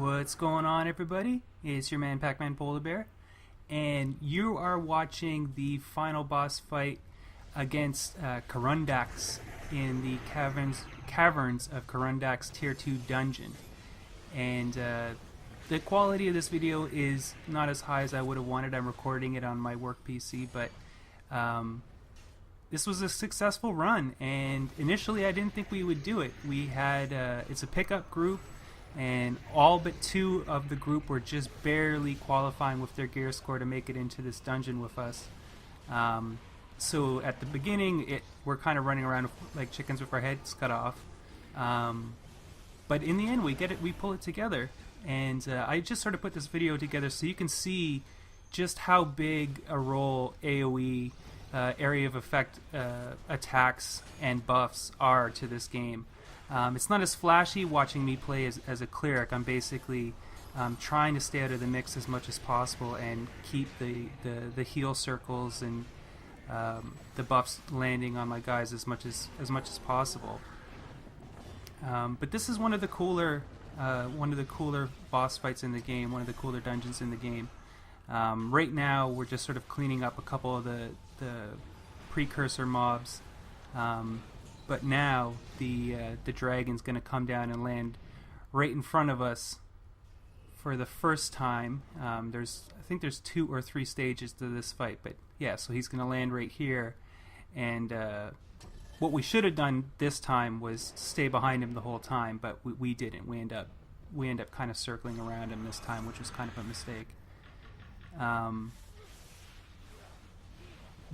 What's going on, everybody? It's your man PacManPolarBear, and you are watching the final boss fight against Karrundax in the Caverns of Karrundax Tier 2 dungeon. And the quality of this video is not as high as I would have wanted. I'm recording it on my work PC, but this was a successful run, and initially I didn't think we would do it. We had it's a pickup group, and all but two of the group were just barely qualifying with their gear score to make it into this dungeon with us. So at the beginning, we're kind of running around like chickens with our heads cut off. But in the end, we pull it together. And I just sort of put this video together so you can see just how big a role AoE, area of effect attacks and buffs are to this game. It's not as flashy watching me play as a cleric. I'm basically trying to stay out of the mix as much as possible and keep the heal circles and the buffs landing on my guys as much as possible. But this is one of the cooler boss fights in the game, one of the cooler dungeons in the game. Right now we're just sort of cleaning up a couple of the precursor mobs. But now the dragon's going to come down and land right in front of us for the first time. I think there's 2 or 3 stages to this fight, but yeah, so he's going to land right here. And what we should have done this time was stay behind him the whole time, but we didn't. We end up kind of circling around him this time, which was kind of a mistake.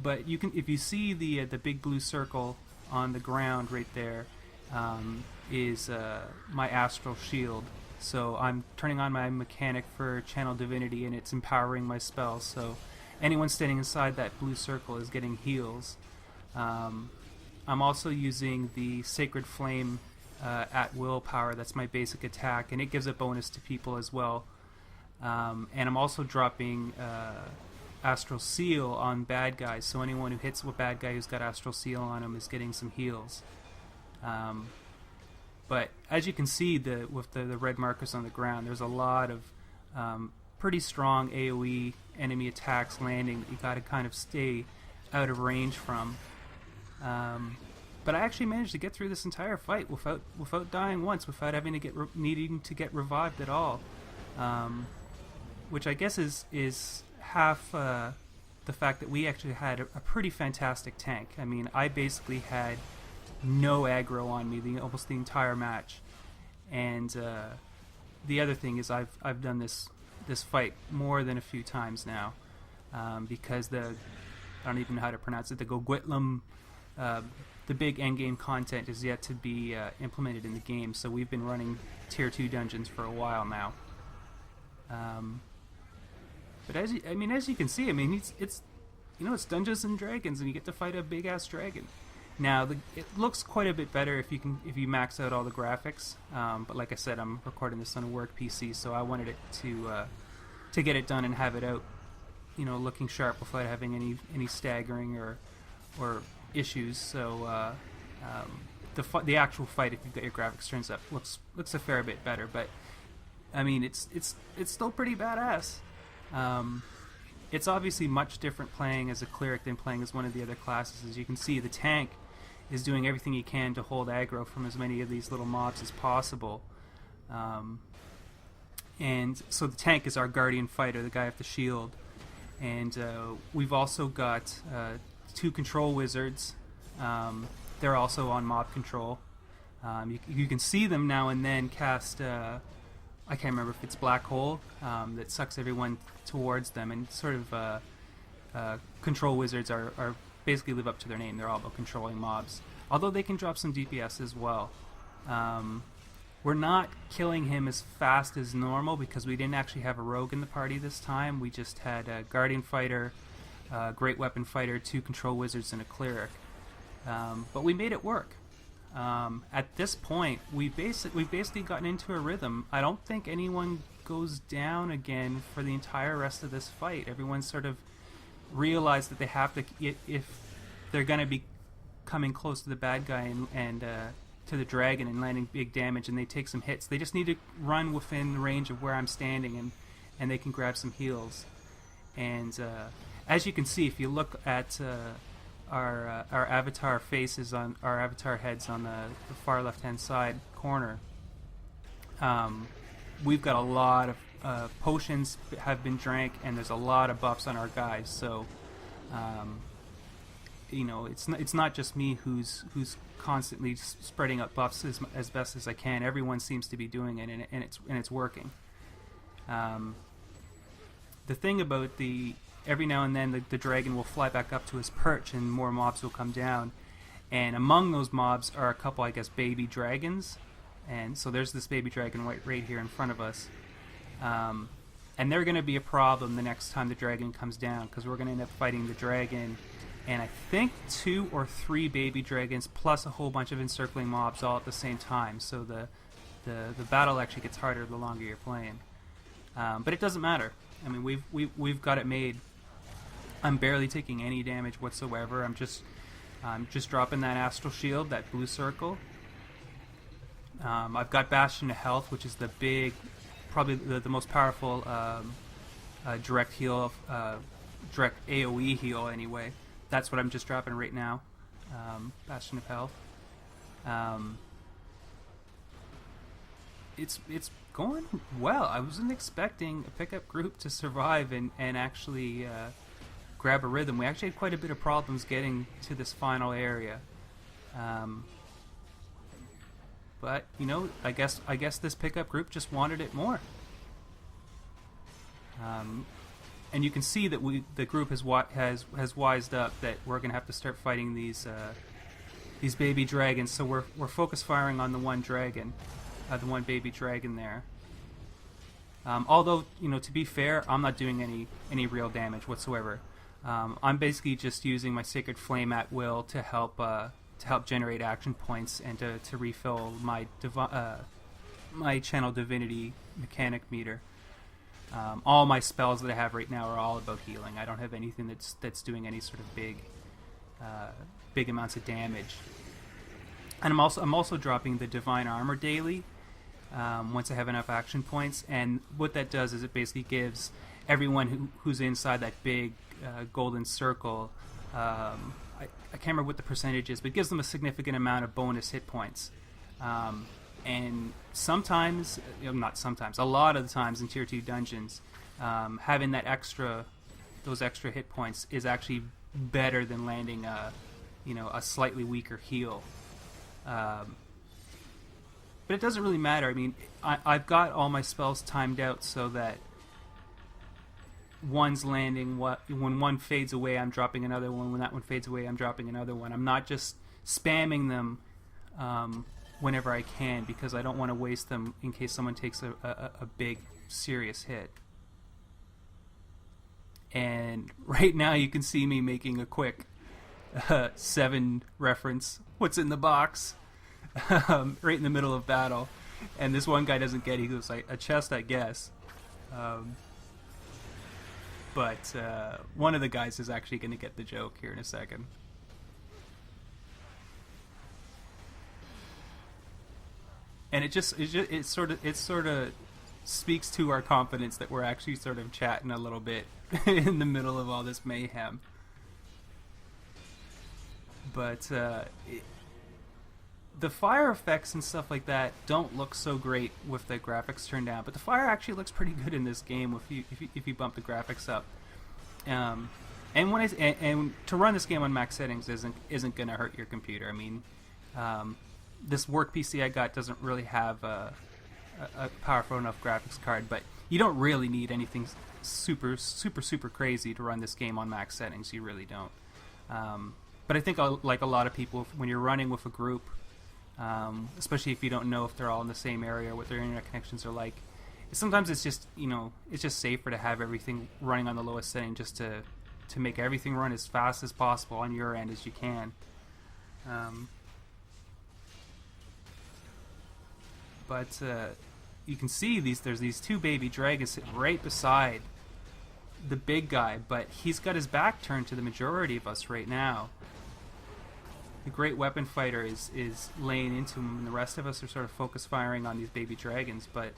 But you can, if you see the big blue circle on the ground right there, is my astral shield. So I'm turning on my mechanic for channel divinity, and it's empowering my spells. So anyone standing inside that blue circle is getting heals. I'm also using the sacred flame at will power. That's my basic attack, and it gives a bonus to people as well. And I'm also dropping Astral Seal on bad guys, so anyone who hits a bad guy who's got Astral Seal on him is getting some heals. But as you can see, with the red markers on the ground, there's a lot of pretty strong AoE enemy attacks landing that you got to kind of stay out of range from. But I actually managed to get through this entire fight without dying once, without having to needing to get revived at all, which I guess is half the fact that we actually had a pretty fantastic tank. I mean, I basically had no aggro on me almost the entire match. And the other thing is I've done this fight more than a few times now, because I don't even know how to pronounce it, the Gogwitlam, the big endgame content is yet to be implemented in the game, so we've been running tier 2 dungeons for a while now. But as you can see, it's Dungeons and Dragons, and you get to fight a big ass dragon. Now it looks quite a bit better if you max out all the graphics. But like I said, I'm recording this on a work PC, so I wanted it to get it done and have it out, looking sharp without having any staggering or issues. So the actual fight, if you've got your graphics turned up, looks a fair bit better. But I mean, it's still pretty badass. It's obviously much different playing as a cleric than playing as one of the other classes. As you can see, the tank is doing everything he can to hold aggro from as many of these little mobs as possible. And so the tank is our guardian fighter, the guy with the shield. And we've also got 2 control wizards. They're also on mob control. You can see them now and then cast... I can't remember if it's Black Hole that sucks everyone towards them, and sort of control wizards are basically live up to their name. They're all about controlling mobs, although they can drop some DPS as well. We're not killing him as fast as normal because we didn't actually have a rogue in the party this time. We just had a guardian fighter, great weapon fighter, 2 control wizards, and a cleric. But we made it work. At this point, we've basically gotten into a rhythm. I don't think anyone goes down again for the entire rest of this fight. Everyone's sort of realized that they have to, if they're going to be coming close to the bad guy and the dragon and landing big damage, and they take some hits. They just need to run within the range of where I'm standing, and they can grab some heals. And as you can see, if you look at our avatar faces on our avatar heads on the far left-hand side corner, we've got a lot of potions have been drank, and there's a lot of buffs on our guys. So, you know, it's not just me who's constantly spreading out buffs as best as I can. Everyone seems to be doing it, and it's working. The thing about every now and then the dragon will fly back up to his perch, and more mobs will come down. And among those mobs are a couple, I guess, baby dragons. And so there's this baby dragon right here in front of us. And they're going to be a problem the next time the dragon comes down, because we're going to end up fighting the dragon and I think 2 or 3 baby dragons plus a whole bunch of encircling mobs all at the same time. So the battle actually gets harder the longer you're playing. But it doesn't matter. I mean, we've got it made. I'm barely taking any damage whatsoever. I'm just dropping that astral shield, that blue circle. I've got Bastion of Health, which is the big, probably the most powerful direct heal, direct AoE heal anyway. That's what I'm just dropping right now. Bastion of Health. It's going well. I wasn't expecting a pickup group to survive and actually grab a rhythm. We actually had quite a bit of problems getting to this final area. But you know, I guess this pickup group just wanted it more. And you can see that the group has wised up that we're going to have to start fighting these baby dragons. So we're focus firing on the one dragon, the one baby dragon there. Although, you know, to be fair, I'm not doing any real damage whatsoever. I'm basically just using my Sacred Flame at will to help generate action points and to refill my my Channel Divinity mechanic meter. All my spells that I have right now are all about healing. I don't have anything that's doing any sort of big amounts of damage. And I'm also dropping the Divine Armor daily once I have enough action points. And what that does is it basically gives everyone who's inside that big golden circle, I can't remember what the percentage is, but it gives them a significant amount of bonus hit points. And sometimes, not sometimes, a lot of the times in Tier 2 dungeons, having those extra hit points is actually better than landing a slightly weaker heal. But it doesn't really matter. I mean, I've got all my spells timed out so that one's landing, when one fades away, I'm dropping another one. When that one fades away, I'm dropping another one. I'm not just spamming them whenever I can, because I don't want to waste them in case someone takes a big, serious hit. And right now you can see me making a quick 7 reference. What's in the box? Right in the middle of battle. And this one guy doesn't get it. He goes, like, a chest, I guess. But one of the guys is actually going to get the joke here in a second. And it sort of speaks to our confidence that we're actually sort of chatting a little bit in the middle of all this mayhem. But the fire effects and stuff like that don't look so great with the graphics turned down. But the fire actually looks pretty good in this game if you bump the graphics up. And to run this game on max settings isn't going to hurt your computer. I mean, this work PC I got doesn't really have a powerful enough graphics card, but you don't really need anything super crazy to run this game on max settings. You really don't. But I think, like a lot of people, when you're running with a group, especially if you don't know if they're all in the same area or what their internet connections are like, sometimes it's just safer to have everything running on the lowest setting, just to make everything run as fast as possible on your end as you can. But you can see there's these 2 baby dragons sitting right beside the big guy, but he's got his back turned to the majority of us right now. the great weapon fighter is laying into him, and the rest of us are sort of focus firing on these baby dragons. But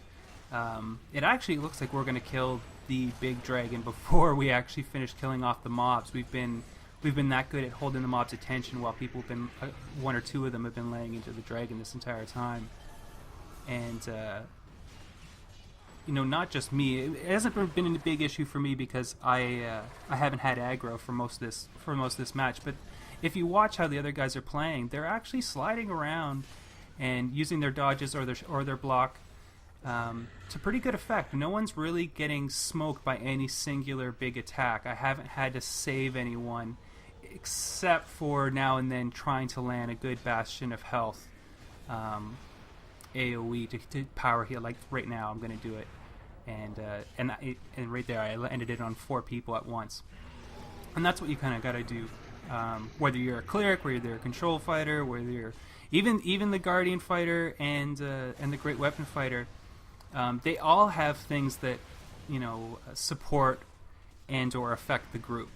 it actually looks like we're going to kill the big dragon before we actually finish killing off the mobs. We've been that good at holding the mob's attention while people have been one or two of them have been laying into the dragon this entire time. And not just me. It hasn't been a big issue for me because I haven't had aggro for most of this match. But if you watch how the other guys are playing, they're actually sliding around and using their dodges or their block to pretty good effect. No one's really getting smoked by any singular big attack. I haven't had to save anyone except for now and then trying to land a good bastion of health AoE to power heal. Like right now, I'm going to do it, and right there, I ended it on 4 people at once, and that's what you kind of got to do. Whether you're a cleric, whether you're a control fighter, whether you're even the guardian fighter and the great weapon fighter, they all have things that support and or affect the group.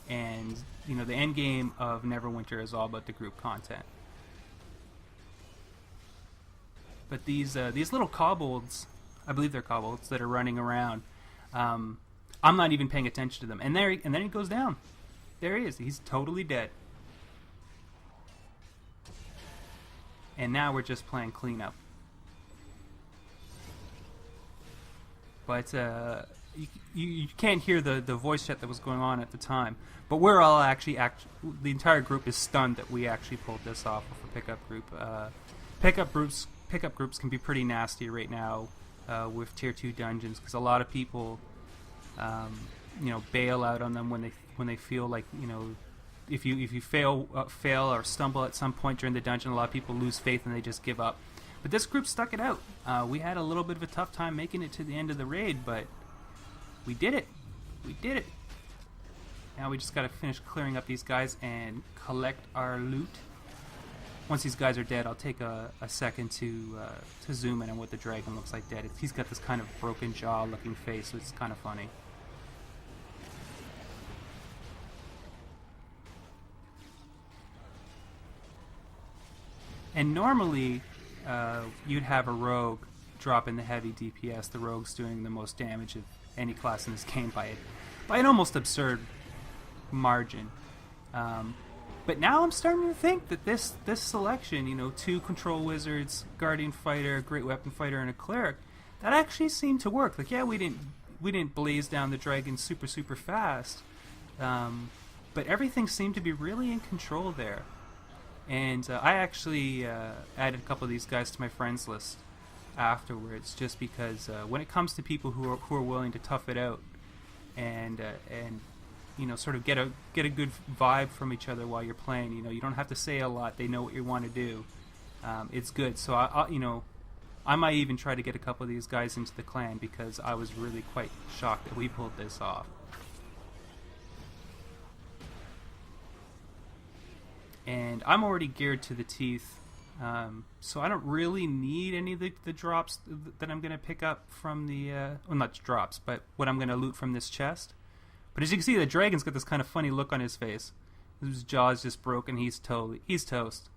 And the end game of Neverwinter is all about the group content. But these little kobolds, I believe they're kobolds that are running around. I'm not even paying attention to them, and then he goes down. There he is. He's totally dead. And now we're just playing cleanup. But you can't hear the voice chat that was going on at the time. But we're all the entire group is stunned that we actually pulled this off with a pickup group. Pickup groups can be pretty nasty right now with tier 2 dungeons, because a lot of people bail out on them when they feel like if you fail or stumble at some point during the dungeon, a lot of people lose faith and they just give up. But this group stuck it out. We had a little bit of a tough time making it to the end of the raid, but we did it. We did it. Now we just got to finish clearing up these guys and collect our loot. Once these guys are dead, I'll take a second to zoom in on what the dragon looks like dead. He's got this kind of broken jaw looking face, so it's kind of funny. And normally, you'd have a rogue drop in the heavy DPS. The rogue's doing the most damage of any class in this game by an almost absurd margin. But now I'm starting to think that this selection, 2 control wizards, guardian fighter, great weapon fighter, and a cleric, that actually seemed to work. Like, yeah, we didn't blaze down the dragon super fast, but everything seemed to be really in control there. And I actually added a couple of these guys to my friends list afterwards, just because when it comes to people who are willing to tough it out and sort of get a good vibe from each other while you're playing, you don't have to say a lot. They know what you want to do. It's good. So I might even try to get a couple of these guys into the clan, because I was really quite shocked that we pulled this off. And I'm already geared to the teeth, so I don't really need any of the drops that I'm going to pick up from the... well, not drops, but what I'm going to loot from this chest. But as you can see, the dragon's got this kind of funny look on his face. His jaw's just broken. He's toast. He's toast.